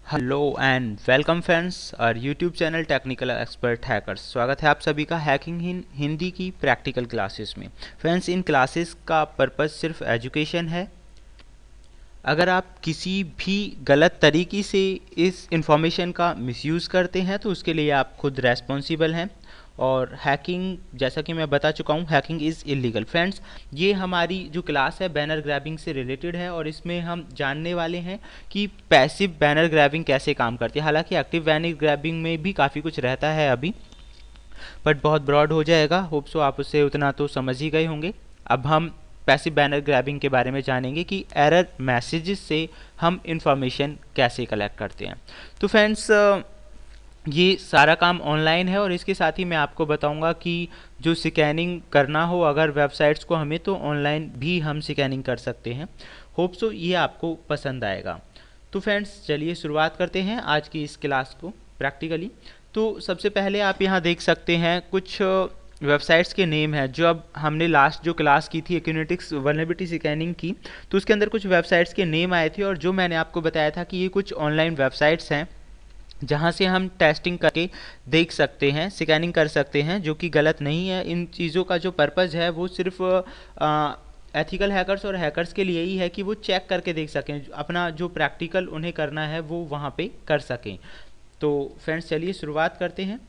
Hello and welcome friends और YouTube channel technical expert hackers. स्वागत है आप सभी का हैकिंग हिंदी की प्रैक्टिकल क्लासेस में। फ्रेंड्स, इन क्लासेस का पर्पस सिर्फ एजुकेशन है। अगर आप किसी भी गलत तरीके से इस इंफॉर्मेशन का मिसयूज़ करते हैं तो उसके लिए आप खुद रेस्पॉन्सिबल हैं। और हैकिंग, जैसा कि मैं बता चुका हूँ, हैकिंग इज़ इलीगल। फ्रेंड्स, ये हमारी जो क्लास है बैनर ग्रैबिंग से रिलेटेड है और इसमें हम जानने वाले हैं कि पैसिव बैनर ग्रैबिंग कैसे काम करती है। हालांकि एक्टिव बैनर ग्रैबिंग में भी काफ़ी कुछ रहता है अभी, बट बहुत ब्रॉड हो जाएगा। होप सो आप उससे उतना तो समझ ही गए होंगे। अब हम पैसिव बैनर ग्रैबिंग के बारे में जानेंगे कि एरर मैसेजेस से हम इंफॉर्मेशन कैसे कलेक्ट करते हैं। तो फ्रेंड्स, ये सारा काम ऑनलाइन है और इसके साथ ही मैं आपको बताऊंगा कि जो स्कैनिंग करना हो अगर वेबसाइट्स को हमें, तो ऑनलाइन भी हम स्कैनिंग कर सकते हैं। होप सो ये आपको पसंद आएगा। तो फ्रेंड्स, चलिए शुरुआत करते हैं आज की इस क्लास को प्रैक्टिकली। तो सबसे पहले आप यहाँ देख सकते हैं कुछ वेबसाइट्स के नेम है जो अब हमने लास्ट जो क्लास की थी एक्यूनेटिक्स वल्नरेबिलिटी स्कैनिंग की, तो उसके अंदर कुछ वेबसाइट्स के नेम आए थे और जो मैंने आपको बताया था कि ये कुछ ऑनलाइन वेबसाइट्स हैं जहाँ से हम टेस्टिंग करके देख सकते हैं, स्कैनिंग कर सकते हैं, जो कि गलत नहीं है। इन चीज़ों का जो पर्पज़ है वो सिर्फ एथिकल हैकर्स और हैकर्स के लिए ही है कि वो चेक करके देख सकें, अपना जो प्रैक्टिकल उन्हें करना है वो वहाँ पे कर सकें। तो फ्रेंड्स, चलिए शुरुआत करते हैं।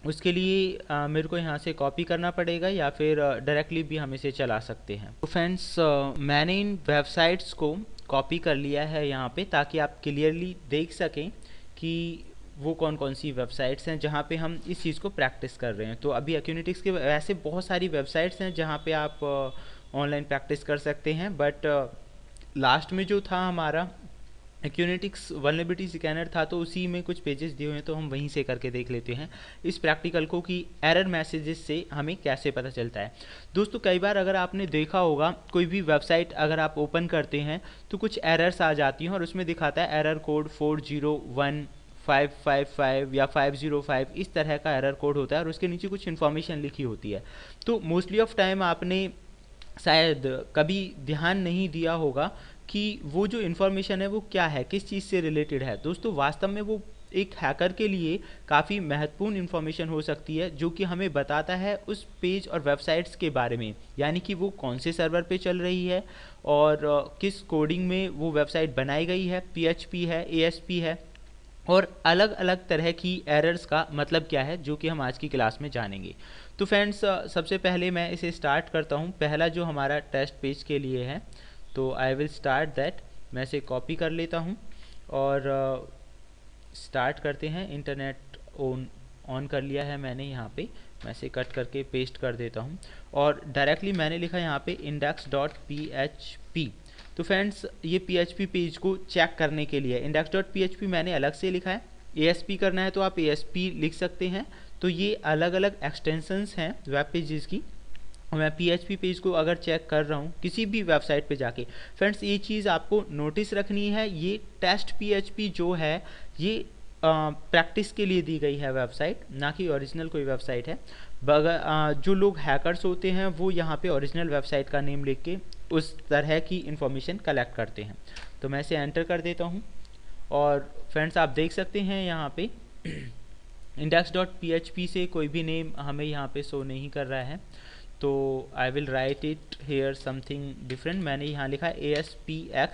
उसके लिए मेरे को यहाँ से कॉपी करना पड़ेगा या फिर डायरेक्टली भी हम इसे चला सकते हैं। तो फ्रेंड्स, मैंने इन वेबसाइट्स को कॉपी कर लिया है यहाँ पे, ताकि आप क्लियरली देख सकें कि वो कौन कौन सी वेबसाइट्स हैं जहाँ पे हम इस चीज़ को प्रैक्टिस कर रहे हैं। तो अभी एक्यूनेटिक्स के वैसे बहुत सारी वेबसाइट्स हैं जहाँ पे आप ऑनलाइन प्रैक्टिस कर सकते हैं, बट लास्ट में जो था हमारा एक्यूनेटिक्स वल्नरेबिलिटी स्कैनर था, तो उसी में कुछ पेजेस दिए हुए हैं, तो हम वहीं से करके देख लेते हैं इस प्रैक्टिकल को कि एरर मैसेजेस से हमें कैसे पता चलता है। दोस्तों, कई बार अगर आपने देखा होगा कोई भी वेबसाइट अगर आप ओपन करते हैं तो कुछ एरर्स आ जाती हैं और उसमें दिखाता है एरर कोड 401555 या 505, इस तरह का एरर कोड होता है और उसके नीचे कुछ इन्फॉर्मेशन लिखी होती है। तो मोस्टली ऑफ टाइम आपने शायद कभी ध्यान नहीं दिया होगा कि वो जो इन्फॉर्मेशन है वो क्या है, किस चीज़ से रिलेटेड है। दोस्तों, वास्तव में वो एक हैकर के लिए काफ़ी महत्वपूर्ण इन्फॉर्मेशन हो सकती है, जो कि हमें बताता है उस पेज और वेबसाइट्स के बारे में, यानी कि वो कौन से सर्वर पे चल रही है और किस कोडिंग में वो वेबसाइट बनाई गई है, PHP है, ASP है, और अलग अलग तरह की एरर्स का मतलब क्या है, जो कि हम आज की क्लास में जानेंगे। तो फ्रेंड्स, सबसे पहले मैं इसे स्टार्ट करता हूँ। पहला जो हमारा टेस्ट पेज के लिए है, तो आई विल स्टार्ट दैट। मैं इसे कॉपी कर लेता हूँ और स्टार्ट करते हैं। इंटरनेट ऑन कर लिया है मैंने यहाँ पे। मैं इसे कट करके पेस्ट कर देता हूँ और डायरेक्टली मैंने लिखा यहाँ पे index.php। तो फ्रेंड्स, ये PHP पेज को चेक करने के लिए index.php मैंने अलग से लिखा है। ASP करना है तो आप ASP लिख सकते हैं। तो ये अलग अलग एक्सटेंशंस हैं वेब पेजेस की। मैं PHP पेज को अगर चेक कर रहा हूँ किसी भी वेबसाइट पे जाके, फ्रेंड्स ये चीज़ आपको नोटिस रखनी है, ये टेस्ट PHP जो है ये प्रैक्टिस के लिए दी गई है वेबसाइट, ना कि ओरिजिनल कोई वेबसाइट है। जो लोग हैकर्स होते हैं वो यहाँ पे ओरिजिनल वेबसाइट का नेम लिख के उस तरह की इंफॉर्मेशन कलेक्ट करते हैं। तो मैं इसे एंटर कर देता हूँ और फ्रेंड्स, आप देख सकते हैं यहाँ पे index.php से कोई भी नेम हमें यहाँ पे शो नहीं कर रहा है। तो I will write it here something different. मैंने यहाँ लिखा है ASPX।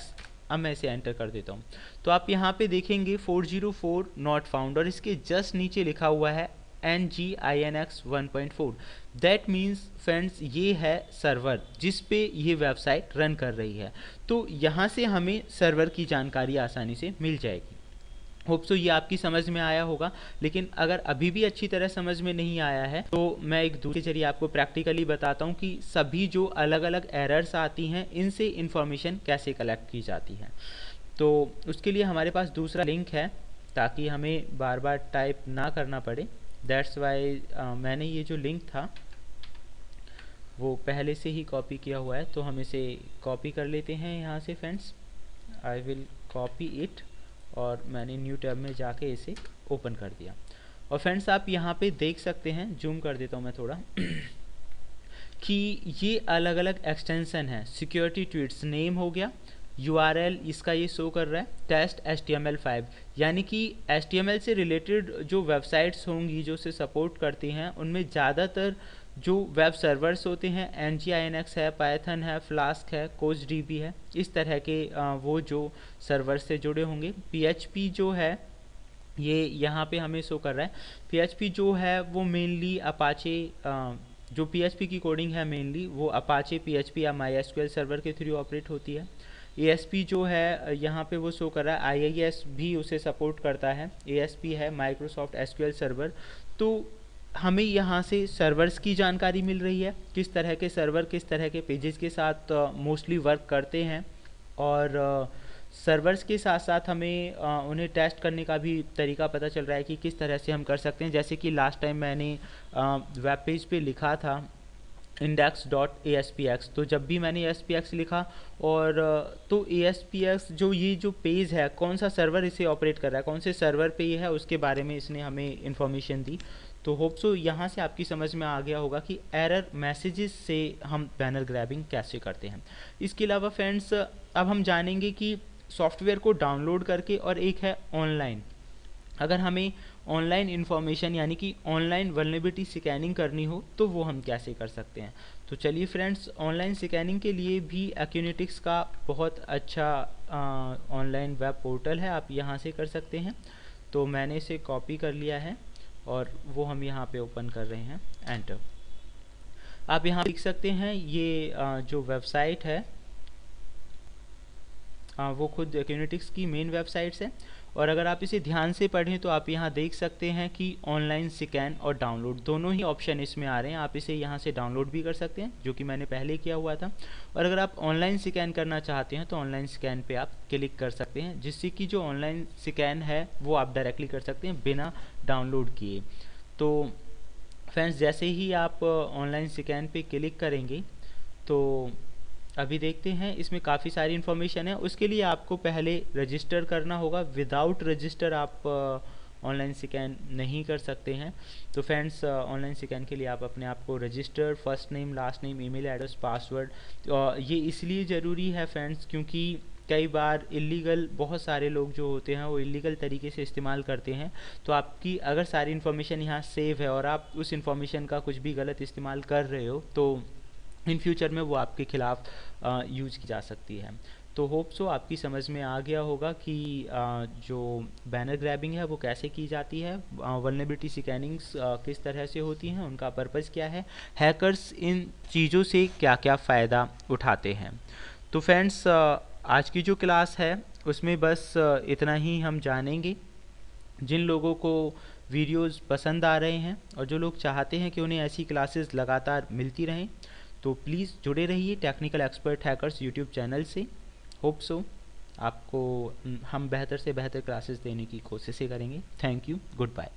अब मैं इसे एंटर कर देता हूँ। तो आप यहाँ पे देखेंगे 404 नॉट फाउंड और इसके जस्ट नीचे लिखा हुआ है NGINX 1.4। दैट मीन्स फ्रेंड्स, ये है सर्वर जिस पे ये वेबसाइट रन कर रही है। तो यहाँ से हमें सर्वर की जानकारी आसानी से मिल जाएगी। होप सो ये आपकी समझ में आया होगा। लेकिन अगर अभी भी अच्छी तरह समझ में नहीं आया है तो मैं एक दूसरे जरिए आपको प्रैक्टिकली बताता हूँ कि सभी जो अलग अलग एरर्स आती हैं इनसे इंफॉर्मेशन कैसे कलेक्ट की जाती है। तो उसके लिए हमारे पास दूसरा लिंक है, ताकि हमें बार बार टाइप ना करना पड़े। दैट्स वाई मैंने ये जो लिंक था वो पहले से ही कॉपी किया हुआ है, तो हम इसे कॉपी कर लेते हैं यहाँ से। Friends, I will copy it और मैंने न्यू टैब में जाके इसे ओपन कर दिया। और फ्रेंड्स, आप यहाँ पे देख सकते हैं, जूम कर देता हूँ मैं थोड़ा कि ये अलग अलग एक्सटेंशन है। सिक्योरिटी ट्वीट्स नेम हो गया, URL इसका ये शो कर रहा है टेस्ट HTML5, यानी कि HTML से रिलेटेड जो वेबसाइट्स होंगी जो से सपोर्ट करती हैं उनमें ज़्यादातर जो वेब सर्वर्स होते हैं Nginx है, पाइथन है, फ्लास्क है, कोचडीबी है, इस तरह के वो जो सर्वर से जुड़े होंगे। PHP जो है ये यहाँ पे हमें शो कर रहा है। PHP जो है वो मेनली अपाचे, जो PHP की कोडिंग है मेनली वो अपाचे PHP या MySQL सर्वर के थ्रू ऑपरेट होती है। ASP जो है यहाँ पे वो शो कर रहा है, IIS भी उसे सपोर्ट करता है। ASP है माइक्रोसॉफ्ट SQL सर्वर। तो हमें यहाँ से सर्वर्स की जानकारी मिल रही है, किस तरह के सर्वर किस तरह के पेजेस के साथ मोस्टली वर्क करते हैं, और सर्वर्स के साथ साथ हमें उन्हें टेस्ट करने का भी तरीका पता चल रहा है कि किस तरह से हम कर सकते हैं। जैसे कि लास्ट टाइम मैंने वेब पेज पे लिखा था index.aspx, तो जब भी मैंने aspx लिखा और तो aspx जो पेज है कौन सा सर्वर इसे ऑपरेट कर रहा है, कौन से सर्वर पे ये है, उसके बारे में इसने हमें इन्फॉर्मेशन दी। तो होप सो यहाँ से आपकी समझ में आ गया होगा कि एरर मैसेजेस से हम बैनर ग्रैबिंग कैसे करते हैं। इसके अलावा फ्रेंड्स अब हम जानेंगे कि सॉफ्टवेयर को डाउनलोड करके, और एक है ऑनलाइन, अगर हमें ऑनलाइन इन्फॉर्मेशन यानी कि ऑनलाइन वल्नरेबिलिटी स्कैनिंग करनी हो तो वो हम कैसे कर सकते हैं। तो चलिए फ्रेंड्स, ऑनलाइन स्कैनिंग के लिए भी एक्यूनेटिक्स का बहुत अच्छा ऑनलाइन वेब पोर्टल है, आप यहाँ से कर सकते हैं। तो मैंने इसे कॉपी कर लिया है और वो हम यहाँ पे ओपन कर रहे हैं, एंटर। आप यहाँ देख सकते हैं ये जो वेबसाइट है वो खुद एक्यूनेटिक्स की मेन वेबसाइट्स है, और अगर आप इसे ध्यान से पढ़ें तो आप यहाँ देख सकते हैं कि ऑनलाइन स्कैन और डाउनलोड दोनों ही ऑप्शन इसमें आ रहे हैं। आप इसे यहाँ से डाउनलोड भी कर सकते हैं, जो कि मैंने पहले किया हुआ था, और अगर आप ऑनलाइन स्कैन करना चाहते हैं तो ऑनलाइन स्कैन पे आप क्लिक कर सकते हैं, जिससे कि जो ऑनलाइन स्कैन है वो आप डायरेक्टली कर सकते हैं बिना डाउनलोड किए। तो फ्रेंड्स जैसे ही आप ऑनलाइन स्कैन पे क्लिक करेंगे तो अभी देखते हैं इसमें काफ़ी सारी इन्फॉर्मेशन है। उसके लिए आपको पहले रजिस्टर करना होगा, विदाउट रजिस्टर आप ऑनलाइन स्कैन नहीं कर सकते हैं। तो फ्रेंड्स ऑनलाइन स्कैन के लिए आप अपने आप को register, first name, last name, email address, password, ये इसलिए ज़रूरी है फ्रेंड्स क्योंकि कई बार इलीगल बहुत सारे लोग जो होते हैं वो इलीगल तरीके से इस्तेमाल करते हैं। तो आपकी अगर सारी इन्फॉर्मेशन यहाँ सेव है और आप उस इन्फॉर्मेशन का कुछ भी गलत इस्तेमाल कर रहे हो तो इन फ्यूचर में वो आपके खिलाफ यूज की जा सकती है। तो होप सो आपकी समझ में आ गया होगा कि जो बैनर ग्रैबिंग है वो कैसे की जाती है, वल्नरेबिलिटी स्कैनिंग्स किस तरह से होती हैं, उनका पर्पज़ क्या है, हैकर्स इन चीज़ों से क्या क्या फ़ायदा उठाते हैं। तो फ्रेंड्स आज की जो क्लास है उसमें बस इतना ही हम जानेंगे। जिन लोगों को वीडियोस पसंद आ रहे हैं और जो लोग चाहते हैं कि उन्हें ऐसी क्लासेस लगातार मिलती रहें तो प्लीज़ जुड़े रहिए technical expert hackers YouTube channel से। होप सो आपको हम बेहतर से बेहतर क्लासेस देने की कोशिशें करेंगे। Thank you, good bye.